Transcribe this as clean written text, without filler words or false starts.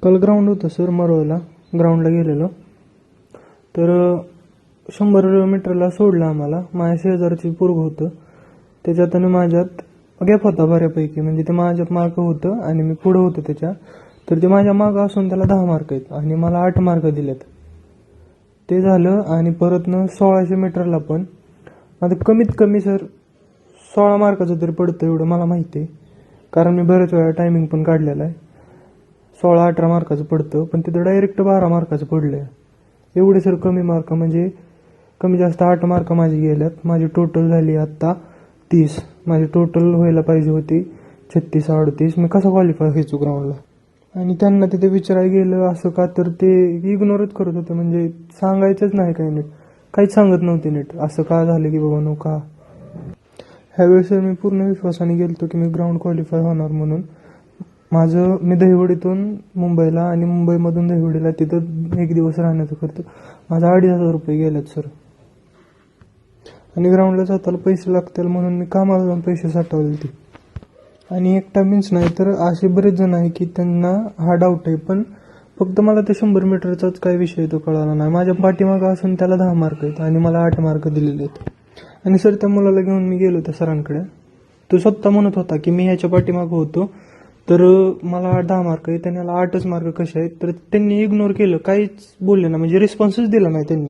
काल ग्राउंड होतं सर मरोळला, ग्राउंडला गेलेलो. तर 100 मीटरला सोडलं आम्हाला. माझ्या शेजारची पोरगं होतं, त्याच्यात आणि माझ्यात गॅप होता बऱ्यापैकी. म्हणजे ते माझ्यात मार्क होतं आणि मी पुढं होतो त्याच्या. तर ते माझ्या मागं असून त्याला 10 मार्क आहेत आणि मला 8 मार्क दिलेत. ते झालं. आणि परतनं 1600 मीटरला पण आता कमीत कमी सर 16 मार्काचं तरी पडतं एवढं मला माहिती आहे, कारण मी बऱ्याच वेळा टायमिंग पण काढलेला आहे. 16-18 मार्काचं पडतं, पण तिथं डायरेक्ट 12 मार्काचं पडलं आहे. एवढे सर कमी मार्क, म्हणजे कमी जास्त 8 मार्क माझे गेल्यात. माझी टोटल झाली आत्ता 30. माझी टोटल व्हायला पाहिजे होती 36-38. मी कसा क्वालिफाय व्हायचो ग्राउंडला. आणि त्यांना तिथे विचारायला गेलं असं का, तर ते इग्नोरच करत होते. म्हणजे सांगायचंच नाही काही नीट, काहीच सांगत नव्हते नीट. असं का झालं की बाबा नो का. ह्यावेळेस मी पूर्ण विश्वासाने गेलतो की मी ग्राउंड क्वालिफाय होणार म्हणून. मी दहिवडीतून मुंबईला आणि मुंबईमधून दहिवडीला तिथं 1 दिवस राहण्याचं खर्च माझा 2,500 रुपये गेलेत सर. आणि ग्राउंडला जाताना पैसे लागतील म्हणून मी कामाला जाऊन पैसे साठवले ते. आणि एकटा मीन्स नाही तर असे बरेच जण आहे की त्यांना हा डाऊट आहे, पण फक्त मला ते 100 मीटरचाच काय विषय तो कळाला नाही. माझ्या पाठीमागं असून त्याला 10 मार्क आहेत आणि मला 8 मार्क दिलेले आहेत. आणि सर त्या मुलाला घेऊन मी गेलो त्या सरांकडे. तो स्वतः म्हणत होता की मी ह्याच्या पाठीमागं होतो, तर मला 10 मार्क आहेत आणि याला 8च मार्क कसे आहेत. तर त्यांनी इग्नोर केलं, काहीच बोलले ना, म्हणजे रिस्पॉन्सच दिला नाही त्यांनी.